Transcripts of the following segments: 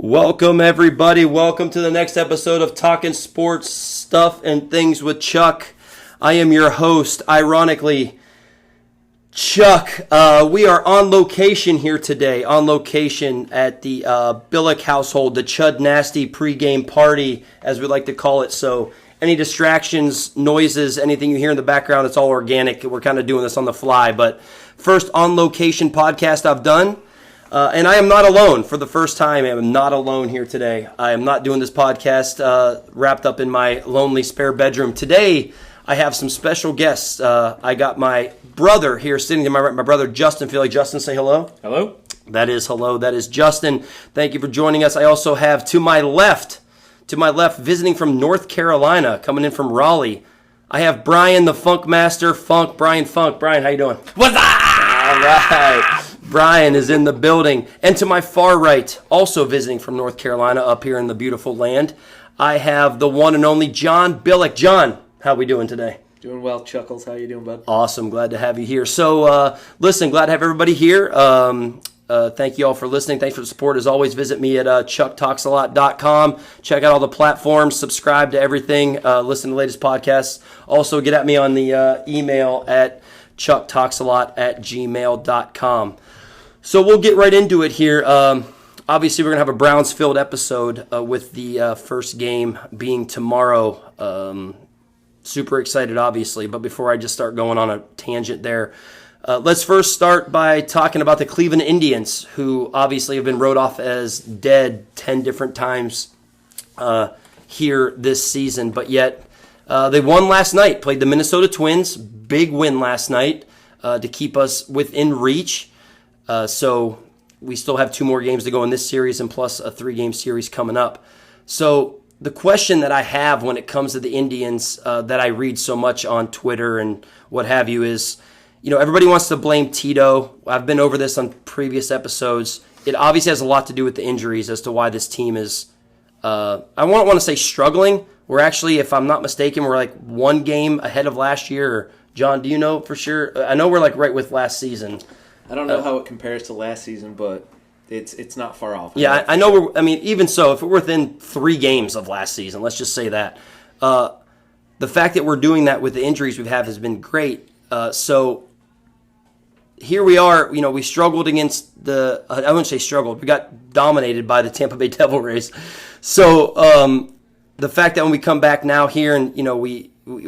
Welcome, everybody. Welcome to the next episode of Talking Sports Stuff and Things with Chuck. I am your host, ironically, Chuck. We are on location here today, on location at the Billick household, the Chud Nasty pregame party, as we like to call it. So any distractions, noises, anything you hear in the background, it's all organic. We're kind of doing this on the fly. But first on location podcast I've done. And I am not alone for the first time. I am not alone here today. I am not doing this podcast wrapped up in my lonely spare bedroom. Today, I have some special guests. I got my brother here sitting to my right, my brother Justin. Feel like Justin, say hello. Hello. That is hello. That is Justin. Thank you for joining us. I also have to my left, visiting from North Carolina, coming in from Raleigh. I have Brian, the Funk Master, Brian Funk. Brian, how you doing? What's up? All right. Brian is in the building. And to my far right, also visiting from North Carolina up here in the beautiful land, I have the one and only John Billick. John, how we doing today? Doing well, Chuckles. How you doing, bud? Awesome. Glad to have you here. So, listen, glad to have everybody here. Thank you all for listening. Thanks for the support. As always, visit me at chucktalksalot.com. Check out all the platforms. Subscribe to everything. Listen to the latest podcasts. Also, get at me on the email at chucktalksalot@gmail.com. So we'll get right into it here. Obviously, we're going to have a Browns-filled episode with the first game being tomorrow. Super excited, obviously. But before I just start going on a tangent there, let's first start by talking about the Cleveland Indians, who obviously have been wrote off as dead 10 different times here this season. But yet, they won last night, played the Minnesota Twins. Big win last night to keep us within reach. So we still have 2 more games to go in this series and plus a 3-game series coming up. So the question that I have when it comes to the Indians that I read so much on Twitter and what have you is, you know, everybody wants to blame Tito. I've been over this on previous episodes. It obviously has a lot to do with the injuries as to why this team is, I won't want to say struggling. We're actually, if I'm not mistaken, we're like 1 game ahead of last year. John, do you know for sure? I know we're like right with last season. I don't know how it compares to last season, but it's not far off. Yeah, I know. Even so, if we're within 3 games of last season, let's just say that. The fact that we're doing that with the injuries we've had has been great. So here we are. You know, we struggled against I wouldn't say struggled. We got dominated by the Tampa Bay Devil Rays. So the fact that when we come back now here and, you know,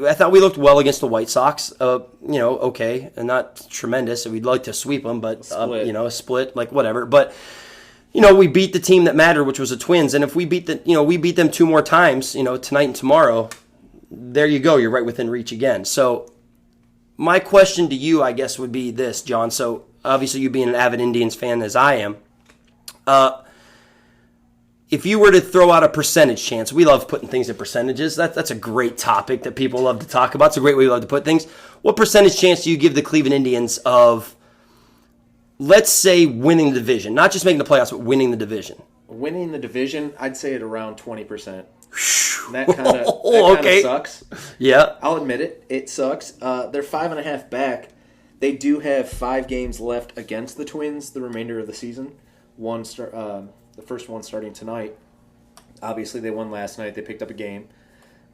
I thought we looked well against the White Sox. You know, okay, and not tremendous. We'd like to sweep them, but you know, a split, like whatever. But you know, we beat the team that mattered, which was the Twins. And if we beat them 2 more times, you know, tonight and tomorrow, there you go. You're right within reach again. So my question to you, I guess, would be this, John. So obviously, you being an avid Indians fan as I am. If you were to throw out a percentage chance, we love putting things in percentages. That's a great topic that people love to talk about. It's a great way we love to put things. What percentage chance do you give the Cleveland Indians of, let's say, winning the division? Not just making the playoffs, but winning the division. Winning the division, I'd say at around 20%. That kind of sucks. Yeah. I'll admit it. It sucks. They're 5.5 back. They do have 5 games left against the Twins the remainder of the season. The first one starting tonight. Obviously, they won last night. They picked up a game.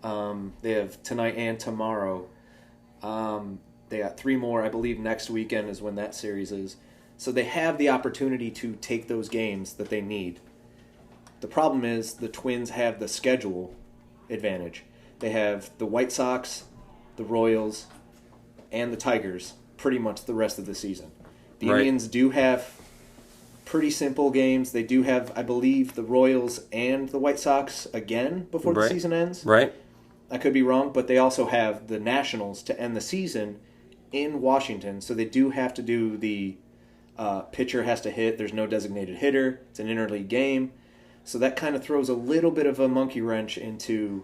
They have tonight and tomorrow. They got 3 more. I believe next weekend is when that series is. So they have the opportunity to take those games that they need. The problem is the Twins have the schedule advantage. They have the White Sox, the Royals, and the Tigers pretty much the rest of the season. The Indians do have pretty simple games. They do have, I believe, the Royals and the White Sox again before the season ends. Right. I could be wrong, but they also have the Nationals to end the season in Washington. So they do have to do the pitcher has to hit. There's no designated hitter. It's an interleague game. So that kind of throws a little bit of a monkey wrench into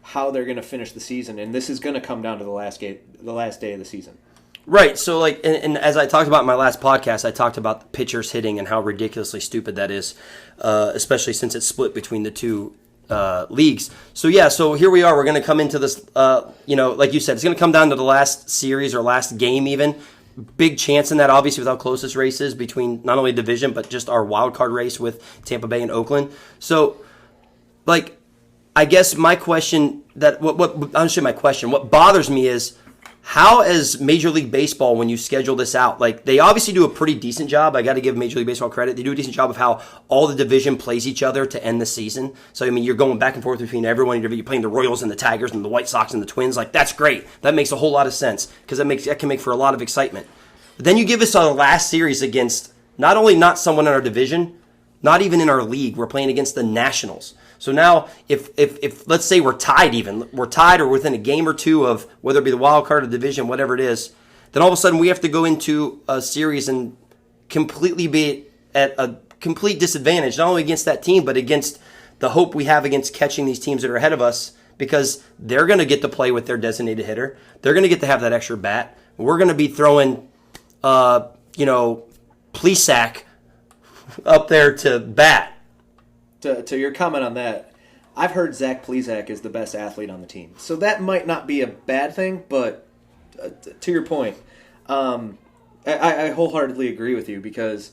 how they're going to finish the season. And this is going to come down to the last day of the season. Right, so like, and as I talked about in my last podcast, I talked about the pitchers hitting and how ridiculously stupid that is, especially since it's split between the 2 leagues. So yeah, so here we are. We're going to come into this, you know, like you said, it's going to come down to the last series or last game even. big chance in that, obviously, with how close this race is between not only division, but just our wild card race with Tampa Bay and Oakland. So, like, I guess my question what bothers me is how, as Major League Baseball, when you schedule this out, like, they obviously do a pretty decent job. I got to give Major League Baseball credit. They do a decent job of how all the division plays each other to end the season. So, I mean, you're going back and forth between everyone. You're playing the Royals and the Tigers and the White Sox and the Twins. Like, that's great. That makes a whole lot of sense because that can make for a lot of excitement. But then you give us our last series against not someone in our division, not even in our league. We're playing against the Nationals. So now, if let's say we're tied or within a game or two of whether it be the wild card or division, whatever it is, then all of a sudden we have to go into a series and completely be at a complete disadvantage, not only against that team, but against the hope we have against catching these teams that are ahead of us, because they're going to get to play with their designated hitter. They're going to get to have that extra bat. We're going to be throwing, Plesac up there to bat. To your comment on that, I've heard Zach Plesac is the best athlete on the team. So that might not be a bad thing, but to your point, I wholeheartedly agree with you because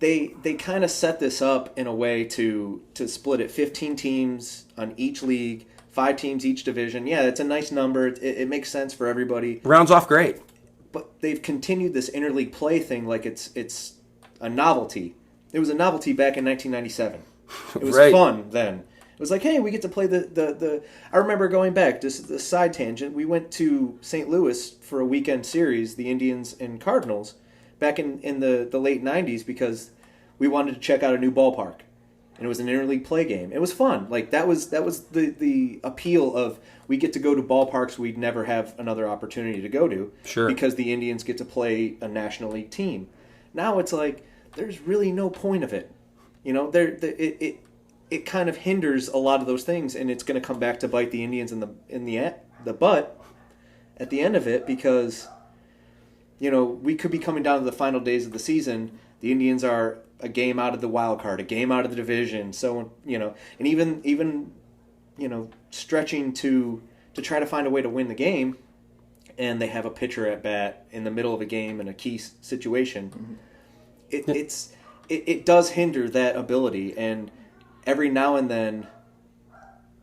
they kind of set this up in a way to split it 15 teams on each league, 5 teams each division. Yeah, it's a nice number. It makes sense for everybody. Rounds off great. But they've continued this interleague play thing like it's a novelty. It was a novelty back in 1997. It was right. fun then. It was like, hey, we get to play the I remember going back, just the side tangent, we went to St. Louis for a weekend series, the Indians and Cardinals, back in the late 90s because we wanted to check out a new ballpark. And it was an interleague play game. It was fun. Like that was the appeal of we get to go to ballparks we'd never have another opportunity to go to. Sure. Because the Indians get to play a National League team. Now it's like there's really no point of it. You know, it kind of hinders a lot of those things, and it's going to come back to bite the Indians in the butt at the end of it because, you know, we could be coming down to the final days of the season. The Indians are a game out of the wild card, a game out of the division, so, you know, and even you know, stretching to try to find a way to win the game, and they have a pitcher at bat in the middle of a game in a key situation. Mm-hmm. It does hinder that ability, and every now and then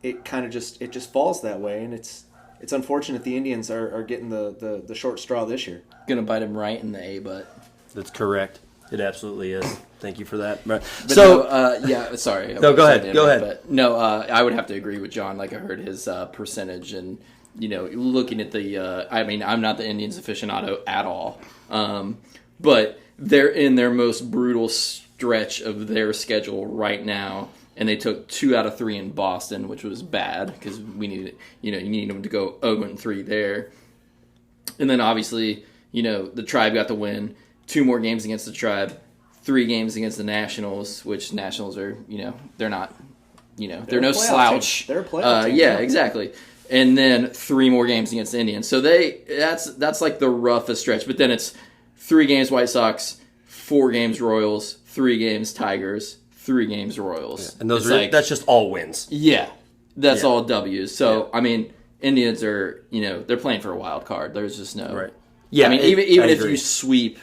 it kind of just falls that way, and it's unfortunate the Indians are getting the short straw this year. Gonna bite him right in the A butt. That's correct. It absolutely is. Thank you for that. But so yeah, sorry. No, go ahead. Go ahead. But no, I would have to agree with John. Like I heard his percentage, and you know, looking at the. I mean, I'm not the Indians aficionado at all, but they're in their most brutal stretch of their schedule right now, and they took 2 out of 3 in Boston, which was bad because we needed, you need them to go 0-3 there, and then obviously, you know, the Tribe got the win, 2 more games against the Tribe, 3 games against the Nationals, which Nationals are, you know, they're not, you know, they're no slouch. Team. They're a playoff team. Yeah, exactly. And then 3 more games against the Indians. So that's like the roughest stretch. But then it's 3 games White Sox, 4 games Royals, 3 games Tigers, 3 games Royals. Yeah. And those are that's just all wins. Yeah. That's all W's. So, I mean, Indians are, you know, they're playing for a wild card. There's just no. Right. Yeah. I mean, even if you sweep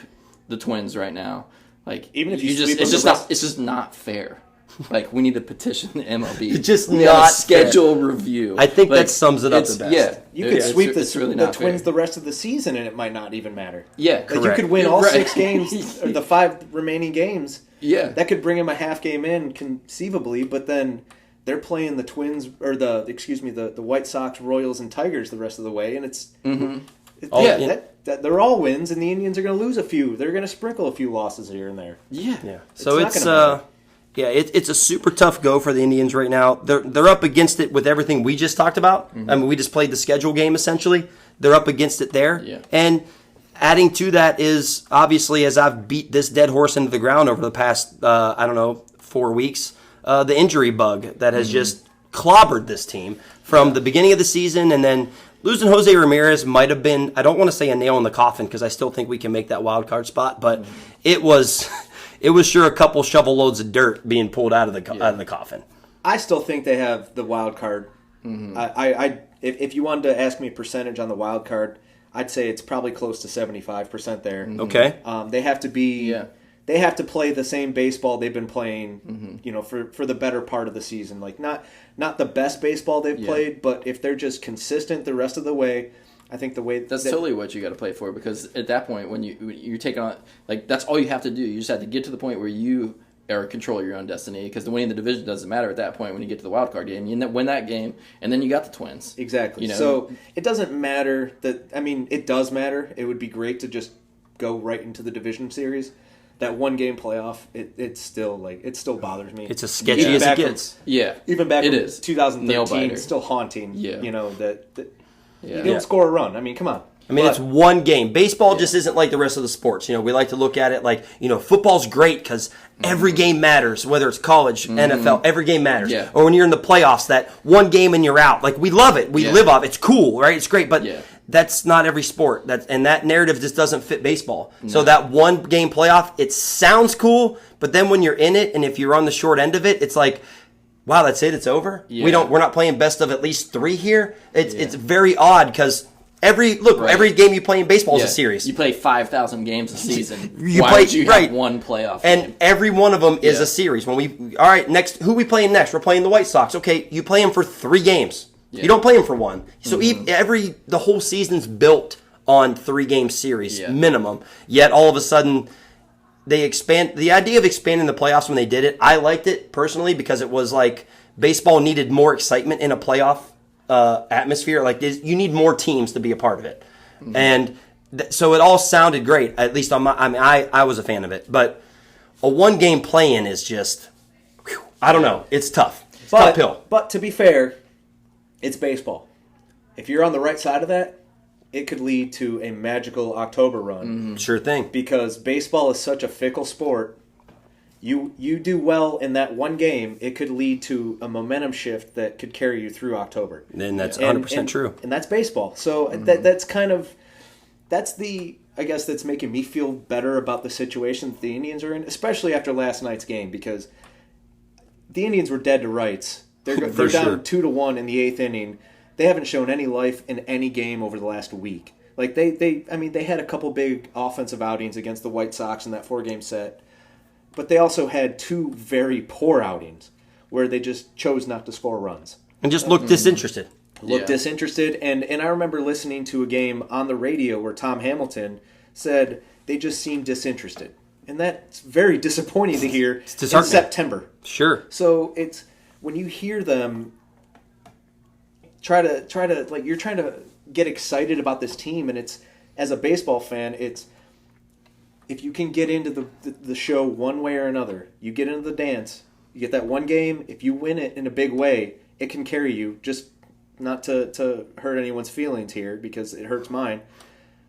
the Twins right now, like, even if you just, sweep it's just not fair. Like, we need to petition the MLB. It's just not schedule review. I think that sums it up the best. Yeah, you could sweep the Twins fair. the rest of the season, and it might not even matter. Yeah, like you could win all 6 games, or the 5 remaining games. Yeah, that could bring him a half game in conceivably, but then they're playing the Twins or the White Sox, Royals, and Tigers the rest of the way, and it's they're all wins, and the Indians are going to lose a few. They're going to sprinkle a few losses here and there. Yeah. So it's a super tough go for the Indians right now. They're up against it with everything we just talked about. Mm-hmm. I mean, we just played the schedule game essentially. They're up against it there. Yeah. And adding to that is obviously, as I've beat this dead horse into the ground over the past 4 weeks, the injury bug that has just clobbered this team from the beginning of the season, and then losing Jose Ramirez might have been, I don't want to say a nail in the coffin because I still think we can make that wild card spot, but it was sure a couple shovel loads of dirt being pulled out of the coffin. I still think they have the wild card. Mm-hmm. If you wanted to ask me a percentage on the wild card, I'd say it's probably close to 75% there. Okay. They have to be. They have to play the same baseball they've been playing, for the better part of the season. Like not the best baseball they've played, but if they're just consistent the rest of the way, I think the way that's totally what you got to play for, because at that point when you're taking on, like, that's all you have to do. You just have to get to the point where you are control your own destiny, because the winning the division doesn't matter at that point. When you get to the wild card game, you win that game, and then you got the Twins. Exactly. So it doesn't matter that. I mean, it does matter. It would be great to just go right into the division series. That one game playoff, it still bothers me. It's as sketchy as it gets. Even back in is 2013, it's still haunting. Yeah. You don't score a run. I mean, come on. I mean, it's one game. Baseball just isn't like the rest of the sports. We like to look at it like, football's great because every game matters, whether it's college, NFL, every game matters. Yeah. Or when you're in the playoffs, that one game and you're out. Like, we love it. We live off it. It's cool, right? It's great, but that's not every sport. And that narrative just doesn't fit baseball. No. So that one game playoff, it sounds cool, but then when you're in it and if you're on the short end of it, it's like, wow, that's it. It's over. Yeah. We're not playing best of at least 3 here. It's very odd because every game you play in baseball is a series. You play 5,000 games a season. Why would you have one playoff game? And every one of them is a series. All right, next, who are we playing next? We're playing the White Sox. Okay, you play them for 3 games. Yeah. You don't play them for 1. So the whole season's built on 3-game series minimum. Yet all of a sudden, they expand. The idea of expanding the playoffs when they did it, I liked it personally because it was like baseball needed more excitement in a playoff atmosphere. Like, you need more teams to be a part of it, and so it all sounded great. At least I was a fan of it. But a 1-game play-in is just, I don't know. It's tough. It's a tough pill. But to be fair, it's baseball. If you're on the right side of that, it could lead to a magical October run. Sure thing. Because baseball is such a fickle sport. You do well in that one game, it could lead to a momentum shift that could carry you through October. And that's 100% true. And that's baseball. So that's that's making me feel better about the situation that the Indians are in, especially after last night's game, because the Indians were dead to rights. They're down 2-1 in the 8th inning. They haven't shown any life in any game over the last week. Like they had a couple big offensive outings against the White Sox in that 4-game set, but they also had 2 very poor outings where they just chose not to score runs and just looked disinterested. Disinterested, and I remember listening to a game on the radio where Tom Hamilton said they just seemed disinterested, and that's very disappointing to hear in September. Sure. So it's when you hear them try to like, you're trying to get excited about this team, and it's, as a baseball fan, it's, if you can get into the show one way or another, you get into the dance, you get that one game, if you win it in a big way, it can carry you. Just not to hurt anyone's feelings here, because it hurts mine.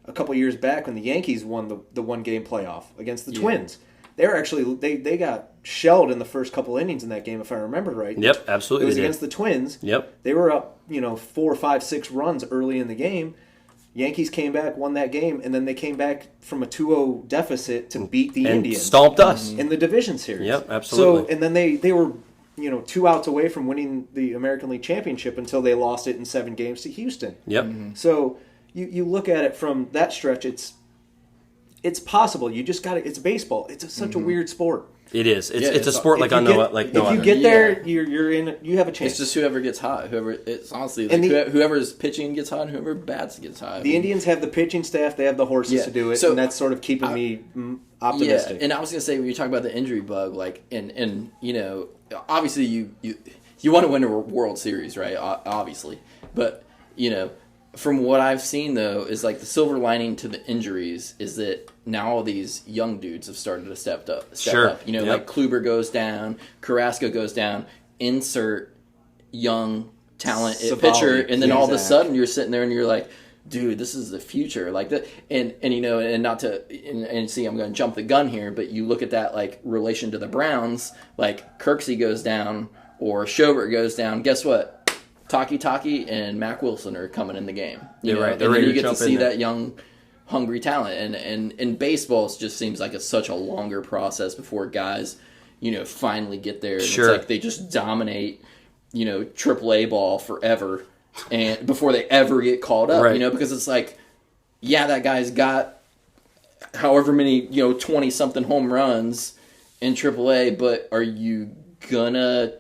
A couple years back when the Yankees won the 1-game playoff against the Twins, they got shelled in the first couple innings in that game, if I remember right. Yep, absolutely. It was against the Twins. Yep. They were up, 4, 5, 6 runs early in the game. Yankees came back, won that game, and then they came back from a 2-0 deficit to beat the Indians. Stomped us. In the division series. Yep, absolutely. So, and then they were, 2 outs away from winning the American League Championship until they lost it in 7 games to Houston. Yep. So you look at it from that stretch, it's possible. You just got to. It's baseball. It's such a weird sport. It is. It's a sport like no other. If you get there, you're in. You have a chance. It's just whoever gets hot. It's honestly like whoever's pitching gets hot, and whoever bats gets hot. The Indians have the pitching staff. They have the horses to do it, and that's sort of keeping me optimistic. Yeah, and I was gonna say, when you talk about the injury bug, like, and obviously you want to win a World Series, right? Obviously, but from what I've seen, though, is like the silver lining to the injuries is that now all these young dudes have started to step up. Like Kluber goes down, Carrasco goes down, insert young talent pitcher, and then all of a sudden you're sitting there and you're like, dude, this is the future. Like that, and not to see, I'm going to jump the gun here, but you look at that like relation to the Browns, like Kirksey goes down or Schobert goes down. Guess what? Taki and Mac Wilson are coming in the game. Right. And then you get to see that young, hungry talent. And in baseball, it just seems like it's such a longer process before guys, finally get there. And sure. It's like they just dominate, AAA ball forever, and before they ever get called up. Right. Because it's like, yeah, that guy's got however many 20-something home runs in AAA, but are you gonna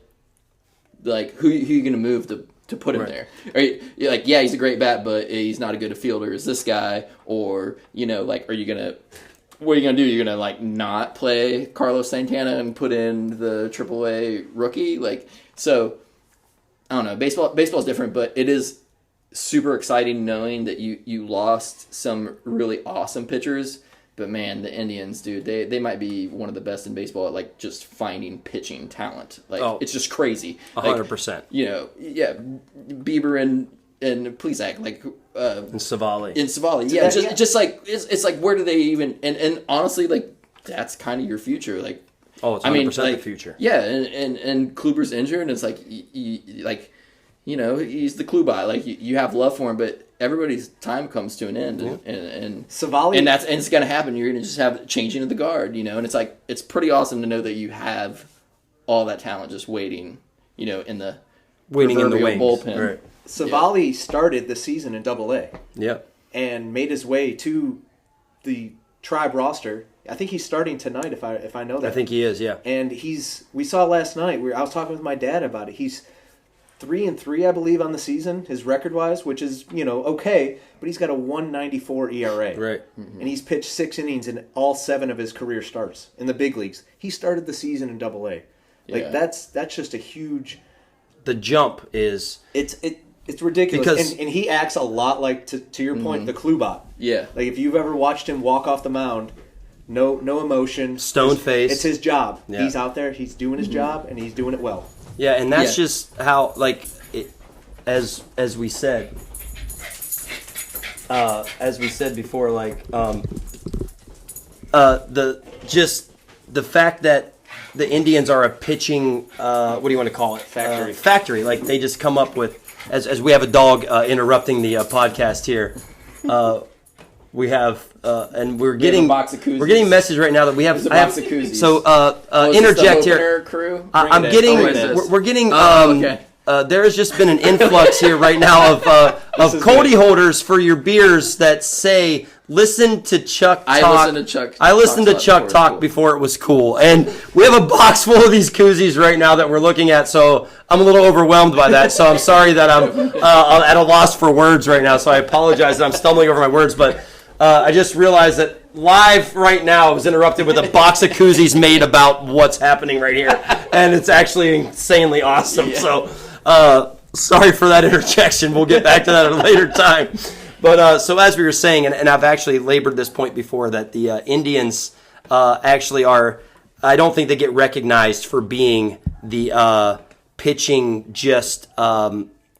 who are you gonna move to put him there? Are you're like, yeah, he's a great bat, but he's not as good a fielder as this guy, or are you gonna? What are you gonna do? You're gonna not play Carlos Santana and put in the AAA rookie? So I don't know. Baseball's different, but it is super exciting knowing that you lost some really awesome pitchers. But man, the Indians, dude, they might be one of the best in baseball at just finding pitching talent. It's just crazy. 100%. Yeah, Bieber and Plesac, and Savali. Yeah, it's where do they even and honestly that's kind of your future. Oh, it's 100% the future. Yeah, and Kluber's injured, and it's he's the Kluber. You have love for him, but everybody's time comes to an end, and Savali, and it's going to happen. You're going to just have changing of the guard, and it's pretty awesome to know that you have all that talent just waiting, in the waiting in the wings. Bullpen. Right. Savali started the season in Double-A. Yep. And made his way to the Tribe roster. I think he's starting tonight, if I know that. I think he is, yeah. And we saw last night. I was talking with my dad about it. He's 3-3, I believe, on the season, his record-wise, which is, okay, but he's got a 1.94 ERA. Right. Mm-hmm. And he's pitched 6 innings in all 7 of his career starts in the big leagues. He started the season in Double-A. That's just a huge... The jump is... It's ridiculous. And he acts a lot like, to your point, the Klubot. Yeah. If you've ever watched him walk off the mound, no emotion. Stone face. It's his job. Yeah. He's out there, he's doing his job, and he's doing it well. Yeah, and that's just how, as we said before, the fact that the Indians are a pitching, what do you want to call it? Factory. They just come up with, as we have a dog interrupting the podcast here. We have, and we're getting a box of koozies. We're getting a message right now that we have. There's a box of koozies. So is interject this the here. Crew? I'm getting. We're getting. Okay. There has just been an influx here right now of Cody holders for your beers that say, "Listen to Chuck talk." I listened to Chuck talk before it was cool, and we have a box full of these koozies right now that we're looking at. So I'm a little overwhelmed by that. So I'm sorry that I'm at a loss for words right now. So I apologize that I'm stumbling over my words, but. I just realized that live right now I was interrupted with a box of koozies made about what's happening right here. And it's actually insanely awesome. Yeah. So sorry for that interjection. We'll get back to that at a later time. But so as we were saying, and I've actually labored this point before, that the Indians actually are, I don't think they get recognized for being the pitching just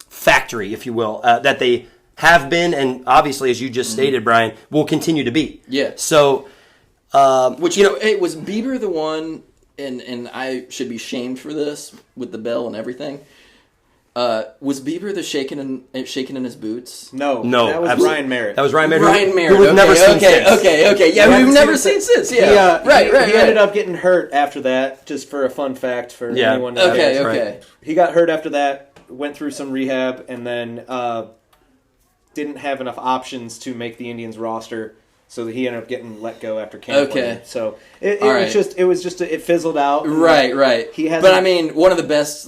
factory, if you will, that they have been, and obviously, as you just stated, Brian, will continue to be. Yeah. So, which hey, was Bieber the one? And I should be shamed for this with the bell and everything. Was Bieber the shaking in his boots? No, that was absolutely. Ryan Merritt. That was Ryan Merritt. Ryan Merritt. Who we've never seen since. Okay. Yeah, we've never seen since. Yeah. He ended up getting hurt after that. Just for a fun fact for anyone. Okay. Right. He got hurt after that. Went through some rehab, and then. Didn't have enough options to make the Indians roster, so that he ended up getting let go after camp. Okay. So it fizzled out. Right. But I mean, one of the best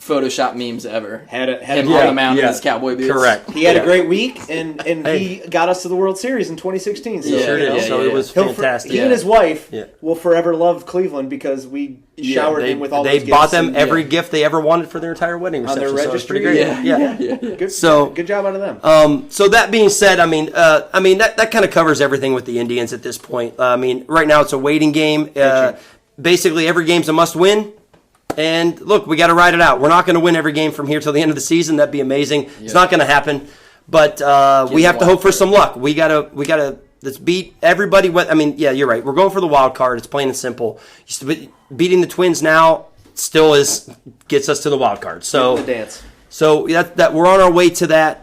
Photoshop memes ever. Had him on the mound in his cowboy boots. Correct. He had a great week, and he got us to the World Series in 2016. So, sure did. So it was fantastic. He and his wife will forever love Cleveland because we showered him with all those gifts. They bought them every gift they ever wanted for their entire wedding reception. On their registry. So pretty great. Yeah. Good job out of them. So that being said, that kind of covers everything with the Indians at this point. Right now it's a waiting game. Basically, every game's a must-win. And look, we got to ride it out. We're not going to win every game from here till the end of the season. That'd be amazing. Yeah. It's not going to happen, but we have to hope for some luck. We gotta let's beat everybody. You're right. We're going for the wild card. It's plain and simple. Beating the Twins now still gets us to the wild card. So the dance. So that we're on our way to that,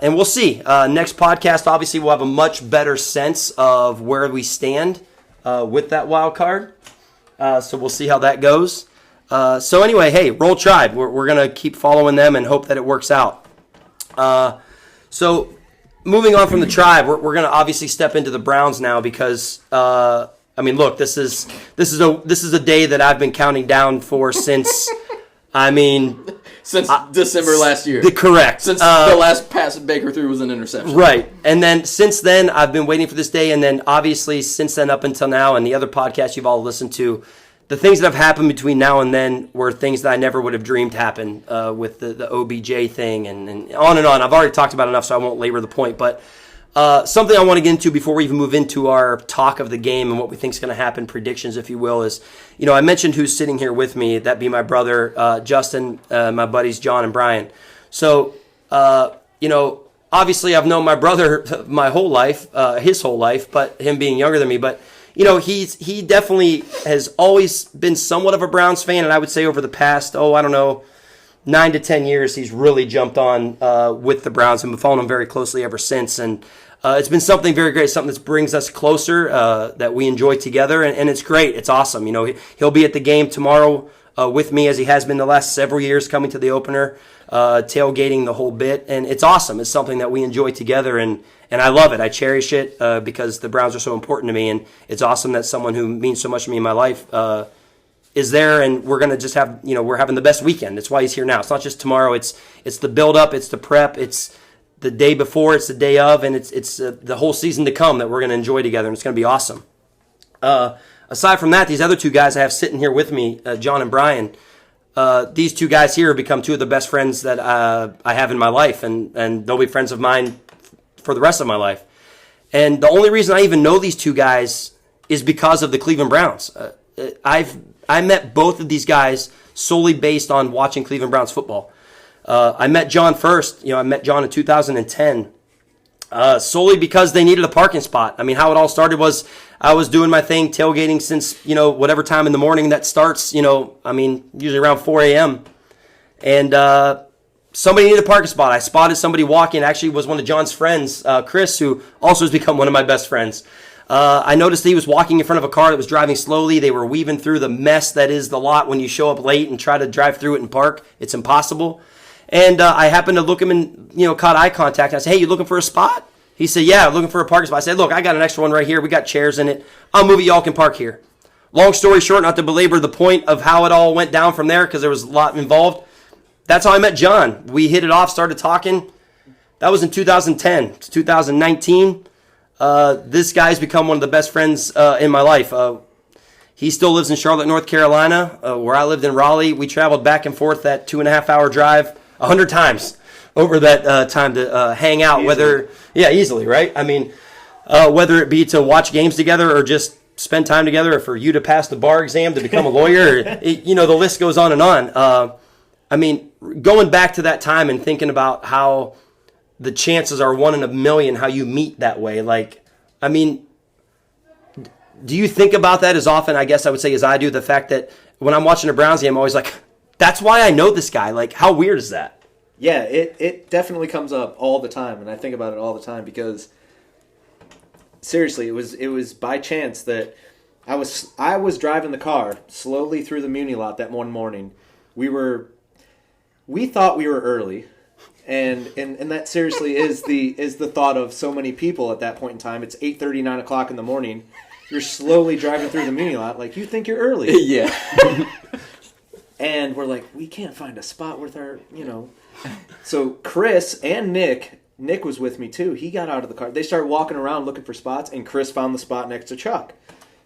and we'll see. Next podcast, obviously, we'll have a much better sense of where we stand with that wild card. So we'll see how that goes. So anyway, hey, Roll Tribe. We're going to keep following them and hope that it works out. So moving on from the Tribe, we're going to obviously step into the Browns now because look, this is a day that I've been counting down for since December last year. Correct. Since the last pass Baker threw was an interception. Right. And then since then, I've been waiting for this day. And then obviously since then up until now and the other podcasts you've all listened to, the things that have happened between now and then were things that I never would have dreamed happened with the OBJ thing and on and on. I've already talked about enough, so I won't labor the point. But something I want to get into before we even move into our talk of the game and what we think is going to happen, predictions, if you will, is, I mentioned who's sitting here with me. That'd be my brother, Justin, my buddies, John and Brian. So, obviously I've known my brother my whole life, his whole life, but him being younger than me. But, he definitely has always been somewhat of a Browns fan. And I would say over the past, 9 to 10 years, he's really jumped on with the Browns and been following them very closely ever since. And it's been something very great, something that brings us closer, that we enjoy together. And it's great. It's awesome. He'll be at the game tomorrow with me, as he has been the last several years, coming to the opener, tailgating the whole bit. And it's awesome. It's something that we enjoy together. And I love it. I cherish it because the Browns are so important to me. And it's awesome that someone who means so much to me in my life is there, and we're going to just have, we're having the best weekend. That's why he's here now. It's not just tomorrow. It's the build-up. It's the prep. It's the day before. It's the day of. And it's the whole season to come that we're going to enjoy together, and it's going to be awesome. Aside from that, these other two guys I have sitting here with me, John and Brian, these two guys here have become two of the best friends that I have in my life, and they'll be friends of mine for the rest of my life. And the only reason I even know these two guys is because of the Cleveland Browns. I met both of these guys solely based on watching Cleveland Browns football. I met John first. I met John in 2010 solely because they needed a parking spot. How it all started was I was doing my thing, tailgating since, whatever time in the morning that starts, usually around 4 a.m. And somebody needed a parking spot. I spotted somebody walking. Actually, was one of John's friends, Chris, who also has become one of my best friends. I noticed he was walking in front of a car that was driving slowly. They were weaving through the mess that is the lot when you show up late and try to drive through it and park. It's impossible. And I happened to look him and, caught eye contact. And I said, "Hey, you looking for a spot?" He said, "Yeah, looking for a parking spot." I said, "Look, I got an extra one right here. We got chairs in it. I'll move it. Y'all can park here." Long story short, not to belabor the point of how it all went down from there because there was a lot involved. That's how I met John. We hit it off, started talking. That was in 2010. It's 2019. This guy's become one of the best friends in my life. He still lives in Charlotte, North Carolina, where I lived in Raleigh. We traveled back and forth that 2.5-hour drive 100 times over that time to hang out. Easily. Easily, right? Whether it be to watch games together or just spend time together, or for you to pass the bar exam to become a lawyer, the list goes on and on. Going back to that time and thinking about how the chances are 1 in a million how you meet that way. Do you think about that as often, I guess I would say, as I do? The fact that when I'm watching a Browns game, I'm always like, that's why I know this guy. How weird is that? Yeah, it definitely comes up all the time, and I think about it all the time because seriously, it was by chance that I was driving the car slowly through the Muni lot that one morning. We thought we were early. And that seriously is the thought of so many people at that point in time. It's 8:30, 9 o'clock in the morning. You're slowly driving through the Muni lot like you think you're early. Yeah. And we're like, we can't find a spot with our, So Chris and Nick was with me too. He got out of the car. They started walking around looking for spots, and Chris found the spot next to Chuck.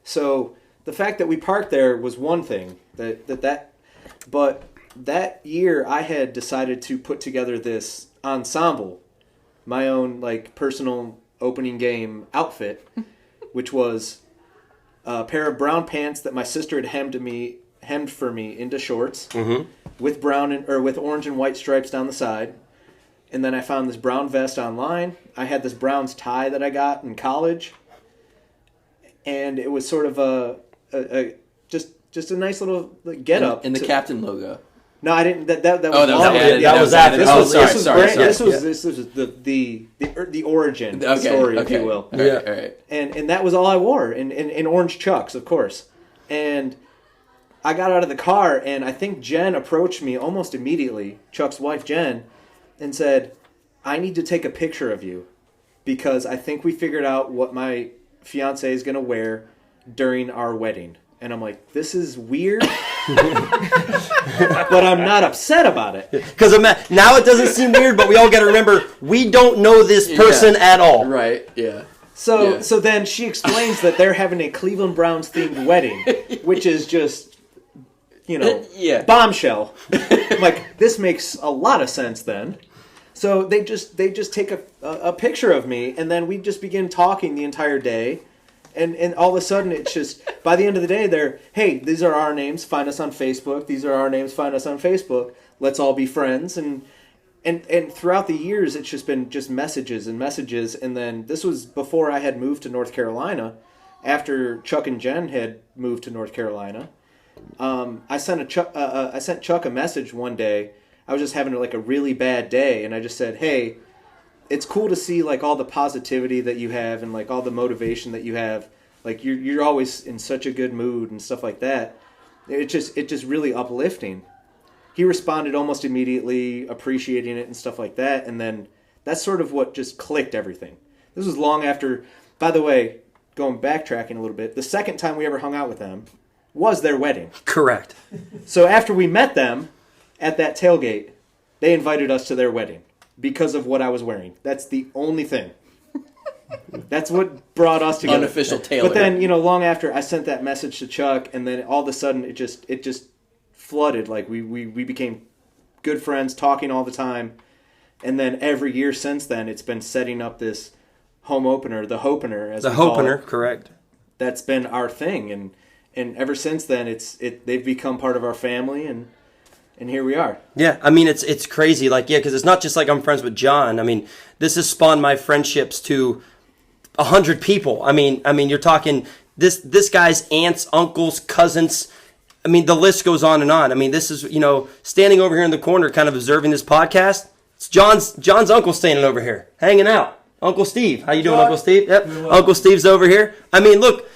So the fact that we parked there was one thing. But that year, I had decided to put together this ensemble, my own personal opening game outfit, which was a pair of brown pants that my sister had hemmed for me into shorts, with with orange and white stripes down the side, and then I found this brown vest online. I had this Browns tie that I got in college, and it was sort of just a nice little get up. And the captain logo. No, I didn't. That was that was after. This was the origin story, if you will. All right. And that was all I wore, in orange Chucks, of course. And I got out of the car, and I think Jen approached me almost immediately, Chuck's wife Jen, and said, "I need to take a picture of you." because I think we figured out what my fiance is going to wear during our wedding. And I'm like, this is weird, but I'm not upset about it. Because now it doesn't seem weird, but we all got to remember, we don't know this person at all. Right, yeah. So then she explains that they're having a Cleveland Browns themed wedding, which is just, bombshell. I'm like, this makes a lot of sense then. So they just take a picture of me, and then we just begin talking the entire day. And all of a sudden, it's just, by the end of the day, they're, hey, these are our names, find us on Facebook. These are our names, find us on Facebook. Let's all be friends. And throughout the years, it's just been just messages and messages. And then this was before I had moved to North Carolina. After Chuck and Jen had moved to North Carolina, I sent Chuck a message one day. I was just having like a really bad day, and I just said, hey, it's cool to see like all the positivity that you have and like all the motivation that you have. Like you're always in such a good mood and stuff like that. It's just really uplifting. He responded almost immediately, appreciating it and stuff like that. And then that's sort of what just clicked everything. This was long after, by the way, backtracking a little bit, the second time we ever hung out with them was their wedding. Correct. So after we met them at that tailgate, they invited us to their wedding. Because of what I was wearing. That's the only thing. That's what brought us together. Unofficial tailor. But then, long after I sent that message to Chuck, and then all of a sudden it just flooded. Like we became good friends, talking all the time. And then every year since then, it's been setting up this home opener, the Hopener, as we call it. Correct. That's been our thing, and ever since then, they've become part of our family, and here we are. Yeah, I mean, it's crazy. Like, yeah, because it's not just like I'm friends with John. I mean, this has spawned my friendships to 100 people. I mean, you're talking this guy's aunts, uncles, cousins. I mean, the list goes on and on. I mean, this is, standing over here in the corner, kind of observing this podcast. It's John's uncle standing over here, hanging out. Uncle Steve. How you doing, Uncle Steve? Yep. Uncle Steve's over here. I mean, look,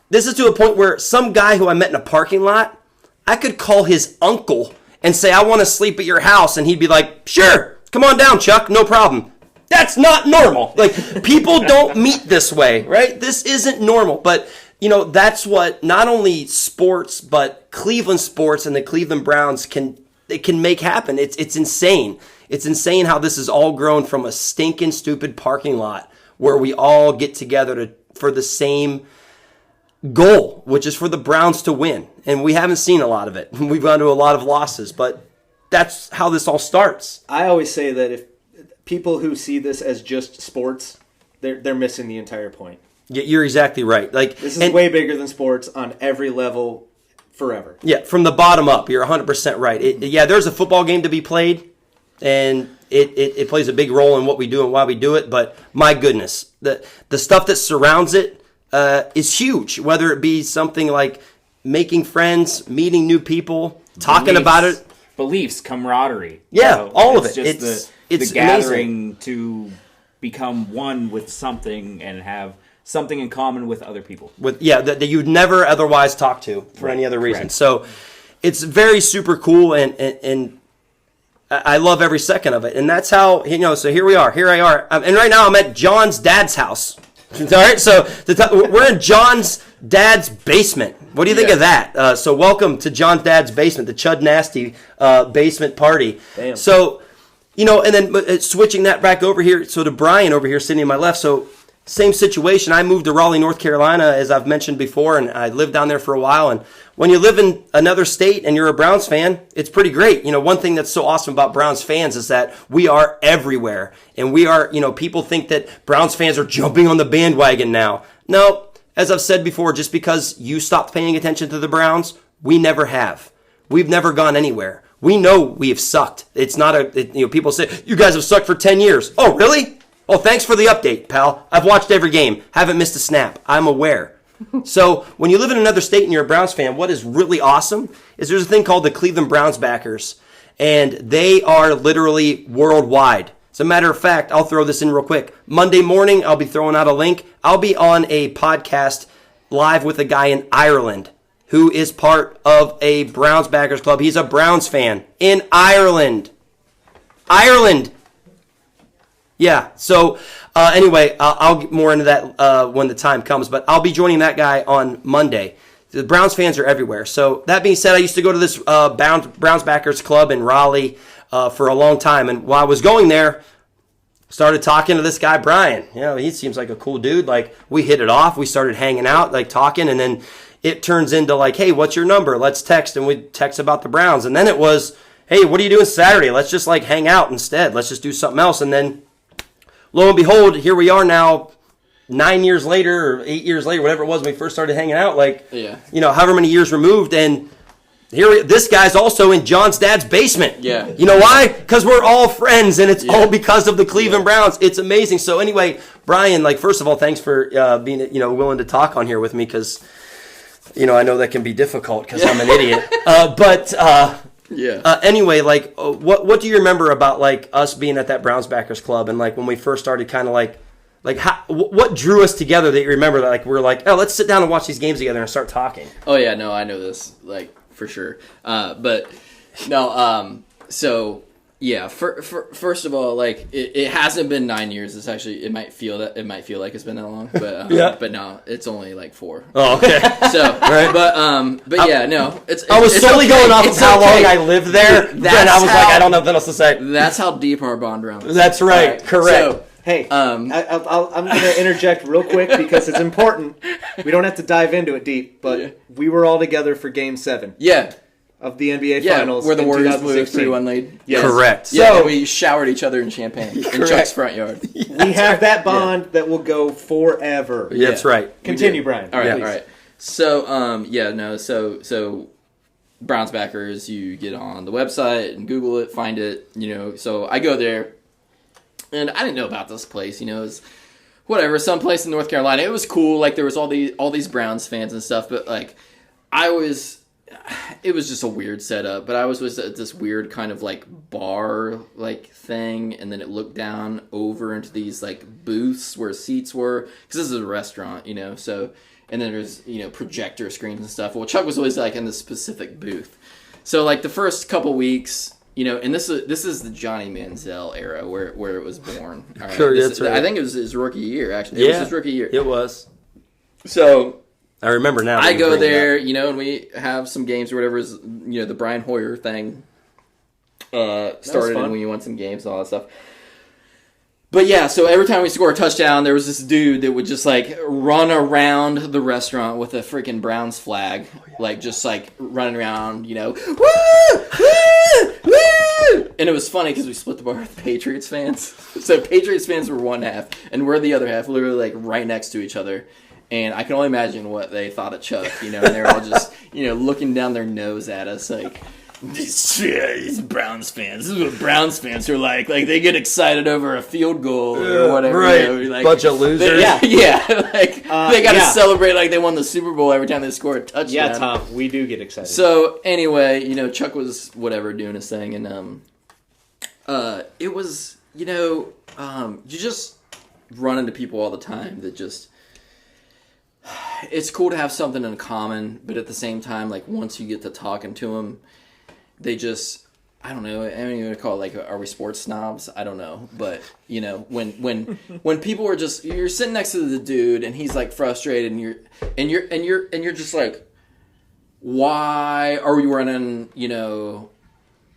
this is to a point where some guy who I met in a parking lot, I could call his uncle and say, I want to sleep at your house. And he'd be like, sure, come on down, Chuck, no problem. That's not normal. Like, people don't meet this way, right? This isn't normal. But, that's what not only sports, but Cleveland sports and the Cleveland Browns can make happen. It's insane. It's insane how this has all grown from a stinking, stupid parking lot where we all get together for the same goal, which is for the Browns to win. And we haven't seen a lot of it. We've gone to a lot of losses, but that's how this all starts. I always say that if people who see this as just sports, they're missing the entire point. Yeah, you're exactly right. Like, this is way bigger than sports on every level forever. Yeah, from the bottom up, you're 100% right. There's a football game to be played, and it plays a big role in what we do and why we do it, but my goodness, the stuff that surrounds it is huge, whether it be something like making friends, meeting new people, talking about it. Beliefs, camaraderie. Yeah, all of it. It's the gathering to become one with something and have something in common with other people. That you'd never otherwise talk to for any other reason. Correct. So it's very super cool, and I love every second of it. And that's how, so here we are. Here I are. And right now I'm at John's dad's house. All right, so we're in John's dad's basement. What do you think of that? So welcome to John's dad's basement, the Chud Nasty basement party. Damn. So, and then switching that back over here, so to Brian over here sitting to my left. So same situation. I moved to Raleigh, North Carolina, as I've mentioned before, and I lived down there for a while. And when you live in another state and you're a Browns fan, it's pretty great. One thing that's so awesome about Browns fans is that we are everywhere. And we are, people think that Browns fans are jumping on the bandwagon now. No, as I've said before, just because you stopped paying attention to the Browns, we never have. We've never gone anywhere. We know we have sucked. It's not people say, you guys have sucked for 10 years. Oh, really? Oh, thanks for the update, pal. I've watched every game. Haven't missed a snap. I'm aware. So when you live in another state and you're a Browns fan, what is really awesome is there's a thing called the Cleveland Browns backers, and they are literally worldwide. As a matter of fact, I'll throw this in real quick. Monday morning, I'll be throwing out a link. I'll be on a podcast live with a guy in Ireland who is part of a Browns backers club. He's a Browns fan in Ireland. Ireland. Yeah, so Anyway, I'll get more into that when the time comes, but I'll be joining that guy on Monday. The Browns fans are everywhere. So that being said, I used to go to this Browns backers club in Raleigh for a long time, and while I was going there, started talking to this guy Brian. He seems like a cool dude. Like, we hit it off. We started hanging out, like talking, and then it turns into like, hey, what's your number? Let's text, and we text about the Browns. And then it was, hey, what are you doing Saturday? Let's just like hang out instead. Let's just do something else. And then lo and behold, here we are now, 9 years later or 8 years later, whatever it was when we first started hanging out, however many years removed, and this guy's also in John's dad's basement. Yeah. You know why? Because we're all friends, and it's all because of the Cleveland Browns. It's amazing. So anyway, Brian, first of all, thanks for being willing to talk on here with me, because I know that can be difficult because I'm an idiot. Anyway, what do you remember about us being at that Browns backers club, and when we first started, kind of what drew us together that you remember that we're oh, let's sit down and watch these games together and start talking? Oh yeah, no, I know this for sure. But no, so yeah. First of all, it hasn't been 9 years. It's actually it might feel like it's been that long, but but no, it's only 4. Oh, okay. So right. But yeah, no, I was solely okay. going off of how okay. long I lived there. Then I was I don't know what else to say. That's how deep our bond around is. That's right. Correct. So, hey, I'm going to interject real quick because it's important. We don't have to dive into it deep, but we were all together for Game 7. Yeah. Of the NBA Finals. Where the in Warriors blew a 2016. 3-1 lead. Yes. Correct. Yeah, So we showered each other in champagne in Chuck's front yard. we have that bond that will go forever. Yeah, that's right. Continue, Brian. All right, please. all right. So, so Browns backers, you get on the website and Google it, find it, So I go there, and I didn't know about this place, it was whatever, some place in North Carolina. It was cool, there was all these Browns fans and stuff, but it was just a weird setup, but I was at this weird kind of bar thing, and then it looked down over into these booths where seats were, because this is a restaurant, so, and then there's projector screens and stuff. Well, Chuck was always in this specific booth, so the first couple weeks, and this is the Johnny Manziel era where it was born. All right? Sure, that's right. I think it was his rookie year, actually. It was his rookie year. It was. So I remember now. I go there, and we have some games or whatever is, the Brian Hoyer thing started, and we won some games and all that stuff. But yeah, so every time we score a touchdown, there was this dude that would just run around the restaurant with a freaking Browns flag, just running around, woo, woo, woo. And it was funny because we split the bar with Patriots fans. So Patriots fans were one half, and we're the other half, literally right next to each other. And I can only imagine what they thought of Chuck, and they're all just, looking down their nose at us, these Browns fans. This is what Browns fans are like. They get excited over a field goal or whatever. Right. Bunch of losers. They got to celebrate like they won the Super Bowl every time they score a touchdown. Yeah, Tom, we do get excited. So anyway, Chuck was doing his thing, and it was you just run into people all the time that just. It's cool to have something in common, but at the same time, once you get to talking to them, they just, I don't know, I don't even call it are we sports snobs? I don't know, but when people are just, you're sitting next to the dude and he's frustrated and you're just why are we running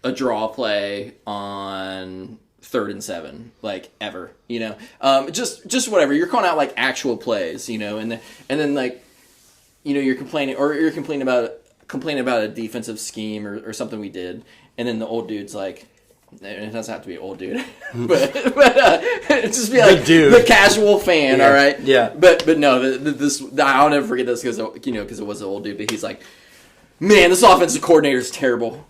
a draw play on 3rd and 7 ever, just whatever, you're calling out actual plays, and then you're complaining about a defensive scheme or something we did, and then the old dude's it doesn't have to be an old dude, but just be the casual fan, yeah. All right, yeah, but no, this I'll never forget this because it was the old dude, but he's man, this offensive coordinator is terrible.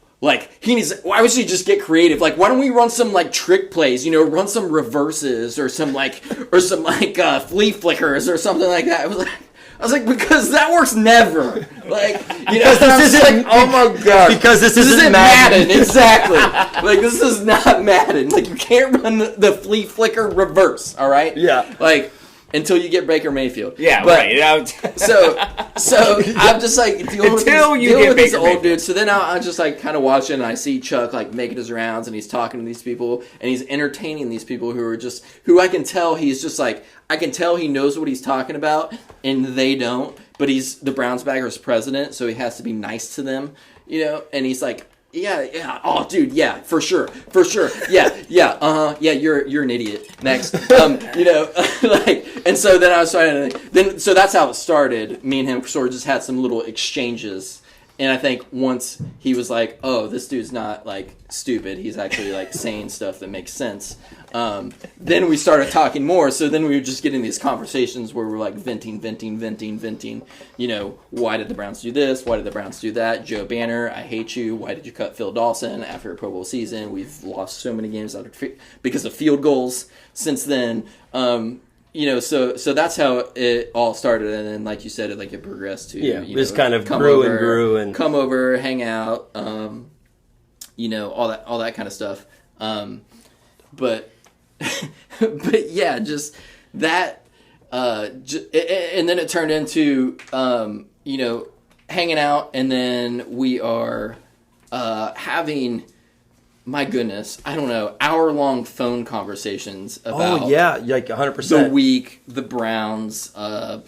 He needs. Why would she just get creative? Why don't we run some trick plays? Run some reverses or some flea flickers or something like that. I was because that works never. Because this isn't. Oh my god! Because this isn't Madden. Exactly. This is not Madden. You can't run the flea flicker reverse. All right. Yeah. until you get Baker Mayfield. Yeah, but, right. So I'm just like dealing with these old dudes. So then I'm just like kind of watching, and I see Chuck like making his rounds, and he's talking to these people, and he's entertaining these people who I can tell he's just like, I can tell he knows what he's talking about, and they don't. But he's the Browns backers president, so he has to be nice to them, And he's like, yeah, oh, dude, yeah, for sure, yeah, you're an idiot. Next, and so then I was trying to, so that's how it started. Me and him sort of just had some little exchanges, and I think once he was like, oh, this dude's not like stupid, he's actually like saying stuff that makes sense. Then we started talking more, so then we were just getting these conversations where we're like venting. Why did the Browns do this? Why did the Browns do that? Joe Banner, I hate you. Why did you cut Phil Dawson after a Pro Bowl season? We've lost so many games because of field goals since then. So that's how it all started, and then like you said, it progressed to this kind of grew and come over, hang out, all that kind of stuff. But yeah, just that, and then it turned into, hanging out, and then we are having, my goodness, I don't know, hour-long phone conversations about like 100%. the week, the Browns, I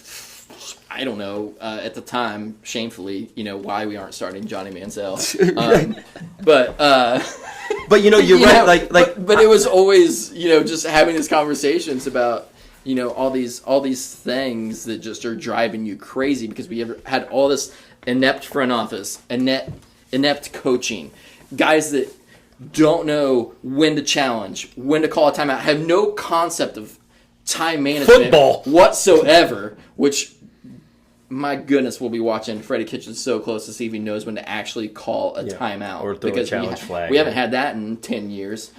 don't know, at the time, shamefully, why we aren't starting Johnny Manziel. But you're right. But it was always, just having these conversations about, all these things that just are driving you crazy because we had all this inept front office, inept coaching, guys that don't know when to challenge, when to call a timeout, have no concept of time management football whatsoever, which, my goodness, we'll be watching Freddie Kitchens so close to see if he knows when to actually call a timeout. Or throw a challenge flag. We haven't had that in 10 years.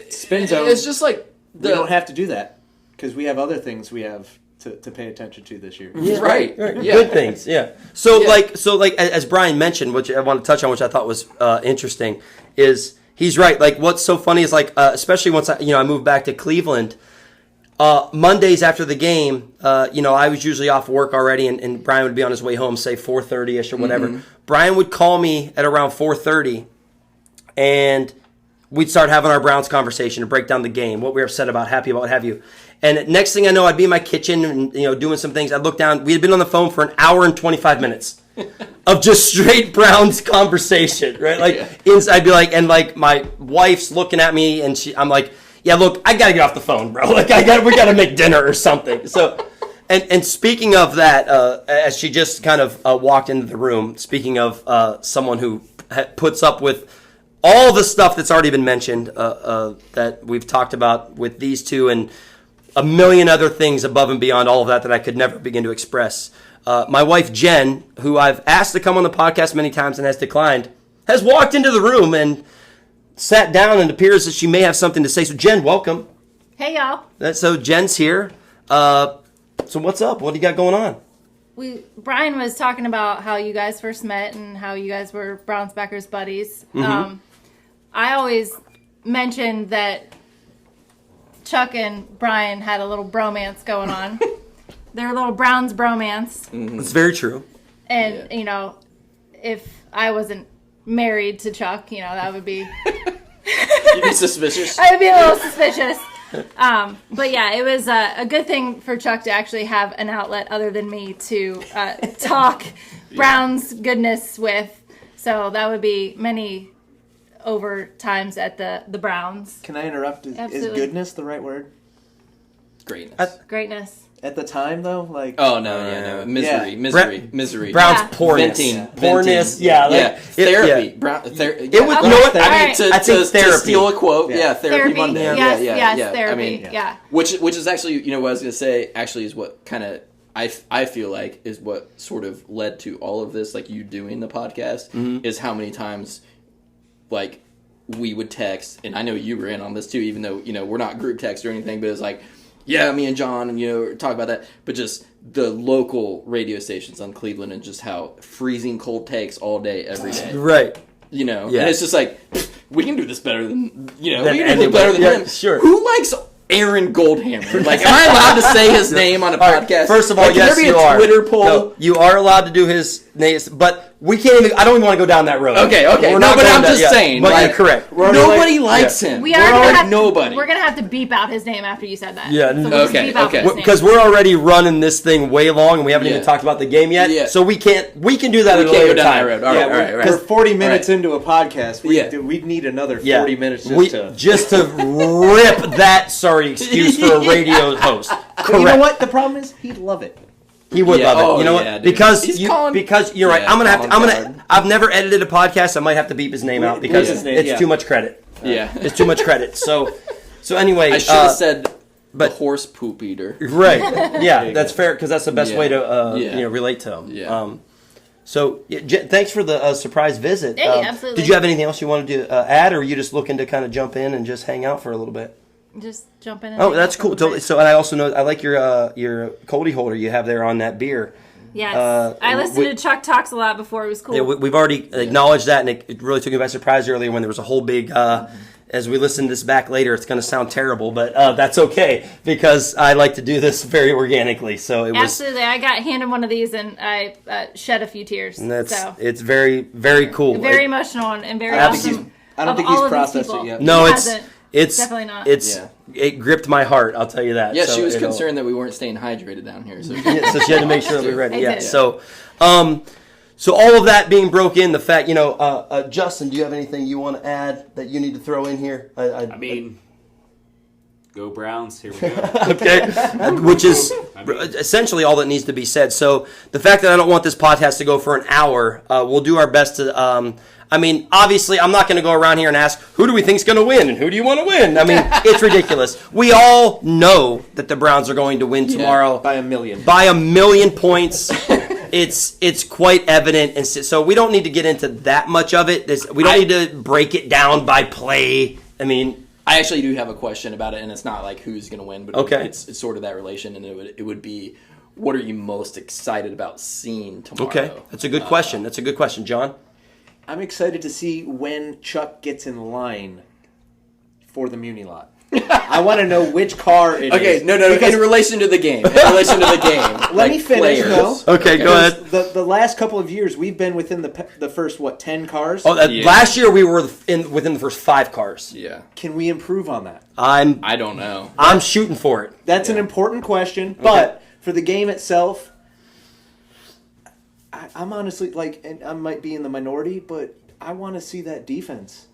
Spin zone. It's just like... we don't have to do that because we have other things we have to pay attention to this year. Yeah, right. Yeah. Good things, yeah. So as Brian mentioned, which I want to touch on, which I thought was interesting, is he's right. Like, what's so funny is especially once I moved back to Cleveland, Mondays after the game, I was usually off work already, and Brian would be on his way home, say 4:30ish or whatever. Mm-hmm. Brian would call me at around 4:30, and we'd start having our Browns conversation and break down the game, what we were upset about, happy about, what have you. And next thing I know, I'd be in my kitchen and doing some things. I'd look down. We had been on the phone for an hour and 25 minutes of just straight Browns conversation, right? I'd be like, and my wife's looking at me, and I'm like, yeah, look, I gotta get off the phone, bro. We gotta make dinner or something. So, and speaking of that, as she just kind of walked into the room, speaking of someone who puts up with all the stuff that's already been mentioned, that we've talked about with these two, and a million other things above and beyond all of that I could never begin to express. My wife Jen, who I've asked to come on the podcast many times and has declined, has walked into the room and sat down, and appears that she may have something to say. So Jen, welcome. Hey, y'all. So Jen's here. So what's up? What do you got going on? Brian was talking about how you guys first met and how you guys were Browns backers buddies. Mm-hmm. I always mentioned that Chuck and Brian had a little bromance going on. Their little Browns bromance. Mm-hmm. It's very true. And, if I wasn't married to Chuck, that would be... You'd be suspicious. I would be a little suspicious. But yeah, it was a good thing for Chuck to actually have an outlet other than me to talk Browns goodness with. So that would be many overtimes at the Browns. Can I interrupt? Is goodness the right word? Greatness. Greatness. At the time, though, like... Oh, no. Misery. Browns Yeah. poorness. Poorness. Therapy. Therapy. To steal a quote. Yeah, therapy. Therapy. Yes, therapy. Yeah. Which is actually, what I was going to say, actually is what kind of, I feel like, is what sort of led to all of this, like you doing the podcast, is how many times, like, we would text, and I know you were in on this too, even though, we're not group text or anything, but it's like, yeah, me and John, and talk about that, but just the local radio stations on Cleveland and just how freezing cold takes all day, every day. Right. And it's just like, we can do this better than, we can do it better than him. Sure. Who likes Aaron Goldhammer. Like, am I allowed to say his name on a podcast? First of all, like, yes, can you there are. be a Twitter poll? No, you are allowed to do his name, but we can't even. I don't even want to go down that road. Okay. We're No, not but going I'm down- just saying. But like, you're correct. Nobody likes him. We are Like, gonna have nobody. We're gonna have to beep out his name after you said that. Yeah, So we'll just okay, beep out okay. his name. Because we're already running this thing way long, and we haven't even Yeah. talked about the game yet. Yeah. So we can do that We at a can't go later down time. that road. All right, all right. We're 40 minutes Right. into a podcast. Yeah. We'd need another 40 Yeah. minutes Just to rip that sorry excuse for a radio host. But Correct. you know what? The problem is, he'd love it. He would Yeah. love it. Oh, You know yeah, what? dude. Because He's calling- you're right. Yeah, I'm calling gonna. I've never edited a podcast. I might have to beep his name out because Beep his name, it's yeah. too much credit. Yeah. It's too much credit. So anyway, I should have said but- the horse poop eater. right. Yeah, you that's fair because that's the best Yeah. way to Yeah. relate to him. Yeah. So thanks for the surprise visit. Hey, absolutely. Did you have anything else you wanted to add, or are you just looking to kind of jump in and just hang out for a little bit? Just jump in. And Oh, hang that's out for a cool. little Totally. bit. So, and I also know I like your Coldie holder you have there on that beer. Yes, uh, I listened we- to Chuck talks a lot before. It was cool. Yeah, we've already acknowledged that, and it really took me by surprise earlier when there was a whole big. As we listen to this back later, it's going to sound terrible, but that's okay because I like to do this very organically. So it was. Absolutely, I got handed one of these and I shed a few tears. And that's so it's very very cool. very emotional and very I don't think awesome. I don't of think all he's of these processed people. it yet. No, He it's hasn't. it's Definitely not. It's Yeah. it gripped my heart. I'll tell you that. Yeah, So she was it'll- concerned that we weren't staying hydrated down here. So Yeah, so she had to make sure that we read it. I Yeah. did. So all of that being broke in, the fact, Justin, do you have anything you want to add that you need to throw in here? I mean, go Browns. Here we go. okay, which is essentially all that needs to be said. So the fact that I don't want this podcast to go for an hour, we'll do our best to. Obviously, I'm not going to go around here and ask who do we think's going to win and who do you want to win. I mean, it's ridiculous. We all know that the Browns are going to win tomorrow By a million. by a million points. It's quite evident, and so we don't need to get into that much of it. We don't need to break it down by play. I mean, I actually do have a question about it, and it's not like who's going to win, but Okay. it's sort of that relation, and it would be, what are you most excited about seeing tomorrow? okay, that's a good question. That's a good question, John. I'm excited to see when Chuck gets in line for the Muni lot. I want to know which car it is. Okay, no, Because in relation to the game. In relation to the game. let me finish, though. Okay, go ahead. The last couple of years, we've been within the first, 10 cars? Oh, Yeah. last year we were within the first 5 cars. Yeah. Can we improve on that? I don't know. I'm shooting for it. That's an important question, but for the game itself, I'm honestly, and I might be in the minority, but I want to see that defense.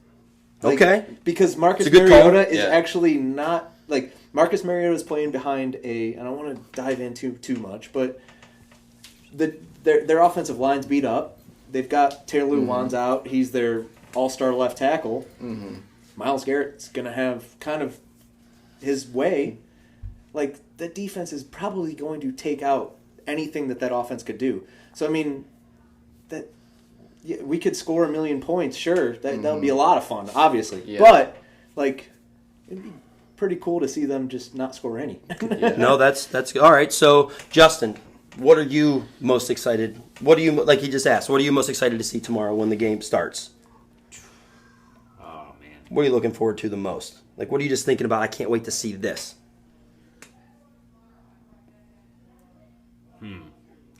Okay. Because Marcus It's a good call. Mariota is Yeah. actually not, Marcus Mariota is playing behind I don't want to dive into too much, but their offensive line's beat up. They've got Taylor Lewan's out. He's their all-star left tackle. Myles Garrett's going to have kind of his way. The defense is probably going to take out anything that offense could do. So, I mean, we could score 1 million points, sure. That would be a lot of fun, obviously. Yeah. But, it'd be pretty cool to see them just not score any. No, that's all right. So, Justin, what are you most excited? What do you like? He just asked. What are you most excited to see tomorrow when the game starts? Oh man. What are you looking forward to the most? What are you just thinking about? I can't wait to see this.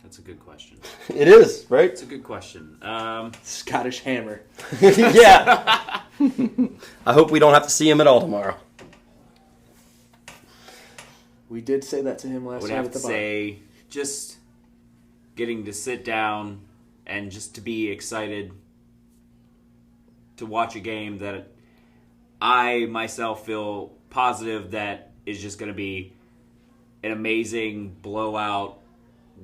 That's a good question. It is right. It's a good question. Scottish Hammer. Yeah. I hope we don't have to see him at all tomorrow. We did say that to him I last would night have at to the bar. say just getting to sit down and just to be excited to watch a game that I myself feel positive that is just going to be an amazing blowout.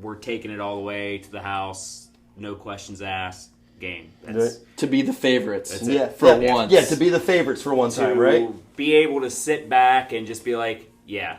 We're taking it all the way to the house, no questions asked game. That's To be the favorites. That's it. For once. Yeah, to be the favorites for one time, right? be able to sit back and just be like, yeah,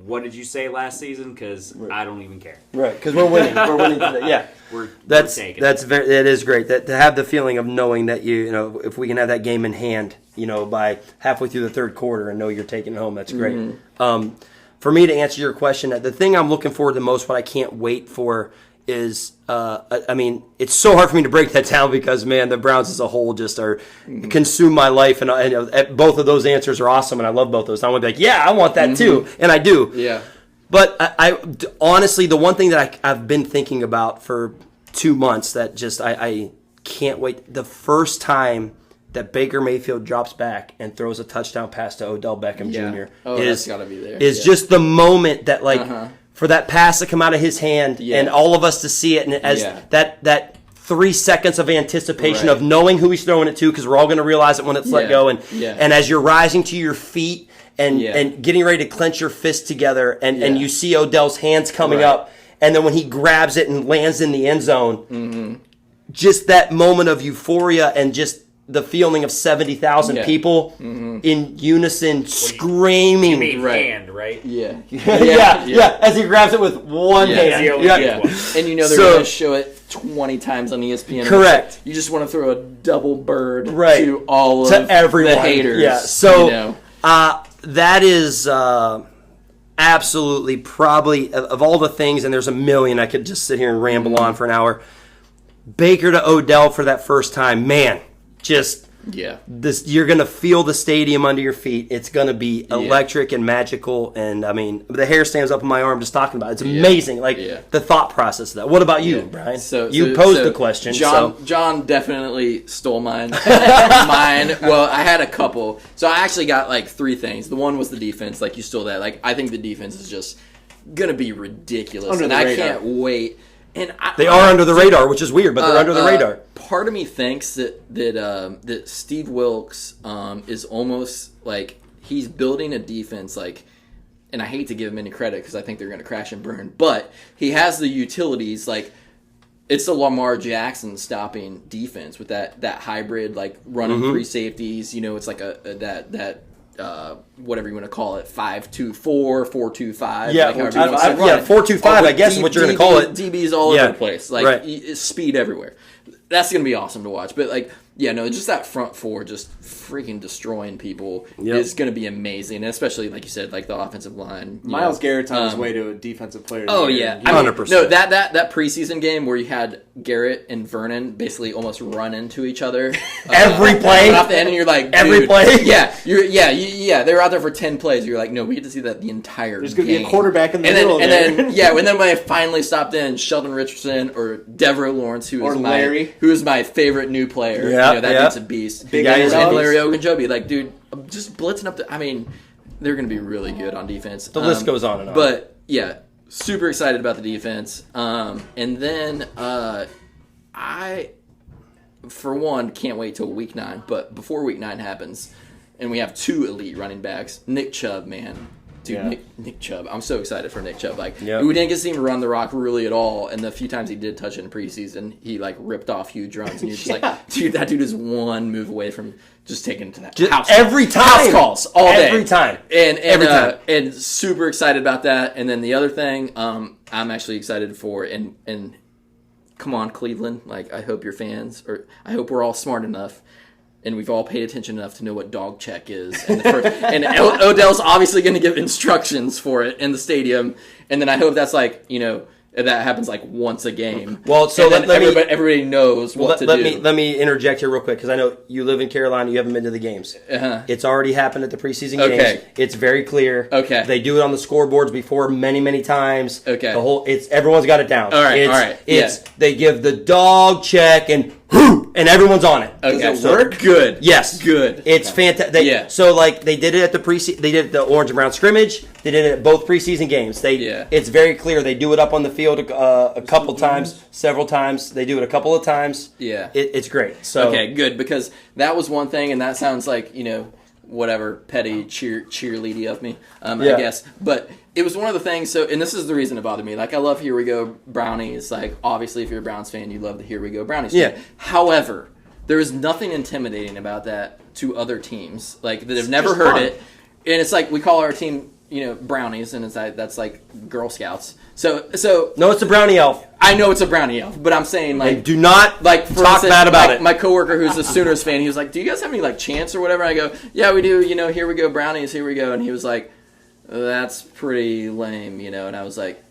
what did you say last season? Because I don't even care. Right, because we're winning. We're winning today. Yeah, We're taking it. that is great. That to have the feeling of knowing that if we can have that game in hand, by halfway through the third quarter and know you're taking it home, that's great. For me to answer your question, the thing I'm looking forward to most, what I can't wait for, is, I mean, it's so hard for me to break that down because, man, the Browns as a whole just are consume my life, and both of those answers are awesome, and I love both those. I want to be like, yeah, I want that too, and I do. Yeah. But I honestly, the one thing that I've been thinking about for 2 months that just I can't wait, the first time that Baker Mayfield drops back and throws a touchdown pass to Odell Beckham Jr. That's gotta be there. Is just the moment that for that pass to come out of his hand and all of us to see it, and as that 3 seconds of anticipation of knowing who he's throwing it to, because we're all going to realize it when it's let go, and as you're rising to your feet and getting ready to clench your fists together, and you see Odell's hands coming up, and then when he grabs it and lands in the end zone, just that moment of euphoria and just the feeling of 70,000 people in unison screaming. You mean hand, right? Yeah. Yeah, as he grabs it with one hand. And you know they're going to show it 20 times on ESPN. Correct. You just want to throw a double bird to all of everyone. The haters. Yeah. So that is absolutely probably, of all the things, and there's a million, I could just sit here and ramble on for an hour. Baker to Odell for that first time, man. Just this, you're gonna feel the stadium under your feet. It's gonna be electric and magical, and I mean, the hair stands up on my arm just talking about it. It's amazing, the thought process of that. What about you, Brian? So you posed the question. John definitely stole mine. Well, I had a couple, so I actually got like 3 things. The one was the defense, like you stole that. Like I think the defense is just gonna be ridiculous, and I can't wait. And they are under the radar, which is weird, but they're under the radar. Part of me thinks that Steve Wilkes is almost like he's building a defense, like, and I hate to give him any credit because I think they're going to crash and burn, but he has the utilities, like it's the Lamar Jackson stopping defense with that hybrid, like running 3 safeties. You know, it's like that. Whatever you want to call it, 5-2-4, 4-2-5. Yeah, 4-2-5. I guess is what you're going to call it. DBs all over the place, like speed everywhere. That's going to be awesome to watch. But like, just that front 4 just freaking destroying people is going to be amazing, and especially like you said, like the offensive line. Myles Garrett's on his way to a defensive player. Oh yeah, 100%. No, that preseason game where you had Garrett and Vernon basically almost run into each other every play off the end, and you're like, every play. They were out there for 10 plays. You're like, no, we get to see that the entire. There's going to be a quarterback in the middle. And then when I finally stopped in, Sheldon Richardson or Devereaux Lawrence, who is my favorite new player. That dude's a beast. Big guys, and Larry Ogunjobi, like, dude, just blitzing up I mean, they're going to be really good on defense. The list goes on and on. But super excited about the defense. And then I, for one, can't wait till week 9. But before week 9 happens, and we have 2 elite running backs, Nick Chubb, man. Dude, Nick Chubb. I'm so excited for Nick Chubb. Like, we didn't get to see him run the rock really at all, and the few times he did touch it in preseason, he like ripped off huge runs, and you're just like, dude, that dude is one move away from just taking it to that house. Every time. House calls all day. Every time. Every time. And super excited about that. And then the other thing I'm actually excited for, and come on, Cleveland, like, I hope you're fans, or I hope we're all smart enough and we've all paid attention enough to know what dog check is. And, and Odell's obviously going to give instructions for it in the stadium. And then I hope that's like, that happens like once a game. Well, so everybody knows what to do. Let me interject here real quick, because I know you live in Carolina. You haven't been to the games. It's already happened at the preseason games. It's very clear. Okay. They do it on the scoreboards before many, many times. Okay. Everyone's got it down. All right. They give the dog check and everyone's on it. Okay. Does it work? Good. Yes. Good. It's fantastic. So like they did it at they did it at the Orange and Brown scrimmage. They did it at both preseason games. It's very clear. They do it up on the field a couple times, several times. They do it a couple of times. Yeah. It's great. So okay, good, because that was one thing, and that sounds like, whatever petty cheerleady of me, I guess. But it was one of the things. So, and this is the reason it bothered me. Like, I love Here We Go Brownies. Like, obviously, if you're a Browns fan, you love the Here We Go Brownies. Yeah. However, there is nothing intimidating about that to other teams, like, that have never heard it. And it's like, we call our team, Brownies, and that's like Girl Scouts. So no, it's a brownie elf. I know it's a brownie elf, but I'm saying, like, and do not like talk bad about it. My coworker who's a Sooners fan, he was like, "Do you guys have any like chants or whatever?" I go, "Yeah, we do. Here we go, brownies. Here we go." And he was like, "That's pretty lame," And I was like,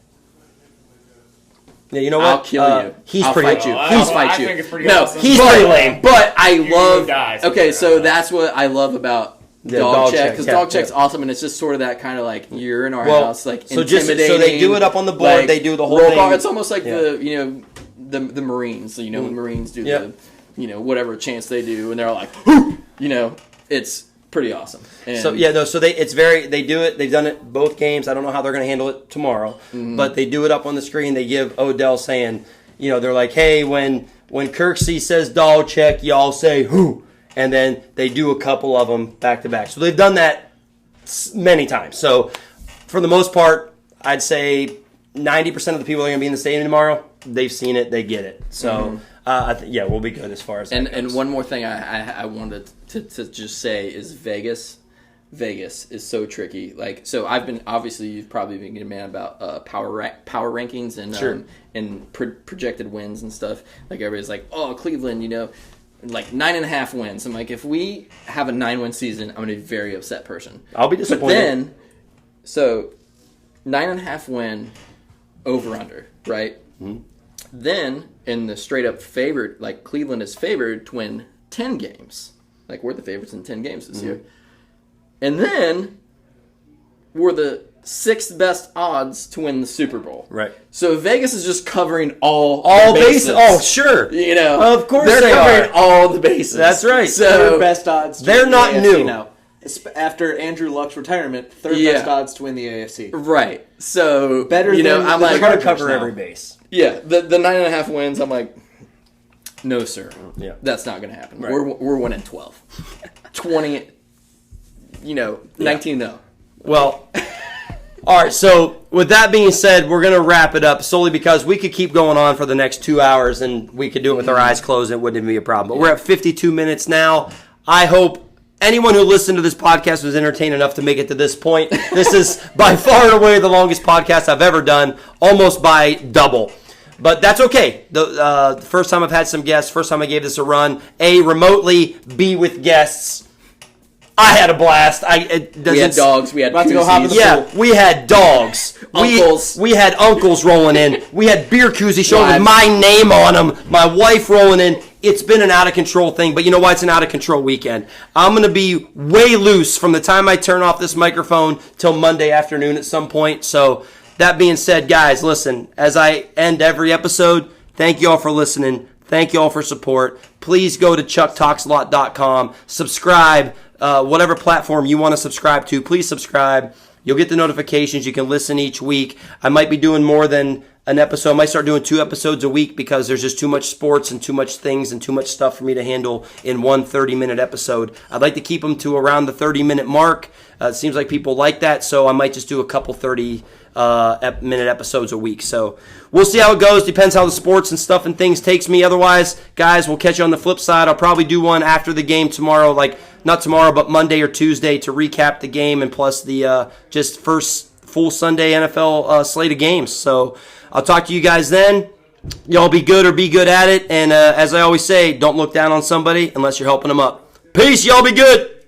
Yeah, you know I'll what? kill you. He's I'll pretty. fight you. I He's fight you. think it's pretty No, awesome. He's pretty lame. But I love. die Okay, somewhere. so that's what I love about Yeah, dog check, because yeah, dog check's yeah. awesome, and it's just sort of that kind of like you're in our Well, house, like so just- so intimidating. they do it up on the board, they do the whole roll thing. call. It's almost like Yeah. the Marines. So when Marines do Yep. the whatever chance they do, and they're like, it's pretty awesome. And So they do it. They've done it both games. I don't know how they're going to handle it tomorrow, but they do it up on the screen. They give Odell saying, they're like, hey, when Kirksey says dog check, y'all say who, and then they do a couple of them back to back. So they've done that many times. So for the most part, I'd say 90% of the people that are going to be in the stadium tomorrow, they've seen it, they get it. So we'll be good as far as that goes. And one more thing I wanted to just say is Vegas. Vegas is so tricky. Like, so I've been, obviously you've probably been getting mad about power rankings and Sure. and projected wins and stuff. Like everybody's like, oh, Cleveland, like 9.5 wins. I'm like, if we have a 9-win season, I'm gonna be a very upset person. I'll be But disappointed. then, so 9.5 win over under, right? Mm-hmm. Then in the straight up favored, like Cleveland is favored to win 10 games. Like we're the favorites in 10 games this year. And then we're the 6th best odds to win the Super Bowl. Right. So Vegas is just covering all the bases. Oh, sure. Of course they're they covering are. all the bases. That's right. So Third best odds to They're win the not AFC new. now. After Andrew Luck's retirement, third Yeah. best odds to win the AFC. right. So Better you know, than I'm the They're like, going to Chargers cover now. every base. yeah, the 9.5 wins. I'm like, no, sir. Yeah. That's not going to happen. Right. We're winning 12, 20. 19-0. Well, all right. So with that being said, we're going to wrap it up solely because we could keep going on for the next 2 hours, and we could do it with our eyes closed, and it wouldn't be a problem. But we're at 52 minutes now. I hope anyone who listened to this podcast was entertained enough to make it to this point. This is by far and away the longest podcast I've ever done, almost by double. But that's okay. The first time I've had some guests, first time I gave this a run, A, remotely, B, with guests. I had a blast. We had dogs. We had About to go hop in the koozies. Yeah, we had dogs. Uncles. We had uncles rolling in. We had beer koozies showing with Wives. my name on them. My wife rolling in. It's been an out-of-control thing, but you know why? It's an out-of-control weekend. I'm going to be way loose from the time I turn off this microphone till Monday afternoon at some point. So that being said, guys, listen, as I end every episode, thank you all for listening. Thank you all for support. Please go to chucktalkslot.com. Subscribe. Whatever platform you want to subscribe to, please subscribe. You'll get the notifications. You can listen each week. I might be doing more than an episode. I might start doing 2 episodes a week because there's just too much sports and too much things and too much stuff for me to handle in one 30-minute episode. I'd like to keep them to around the 30-minute mark. It seems like people like that, so I might just do a couple 30-minute episodes a week. So we'll see how it goes. Depends how the sports and stuff and things takes me. Otherwise, guys, we'll catch you on the flip side. I'll probably do one after the game tomorrow, not tomorrow, but Monday or Tuesday to recap the game and plus the just first full Sunday NFL slate of games. So I'll talk to you guys then. Y'all be good or be good at it. And as I always say, don't look down on somebody unless you're helping them up. Peace. Y'all be good.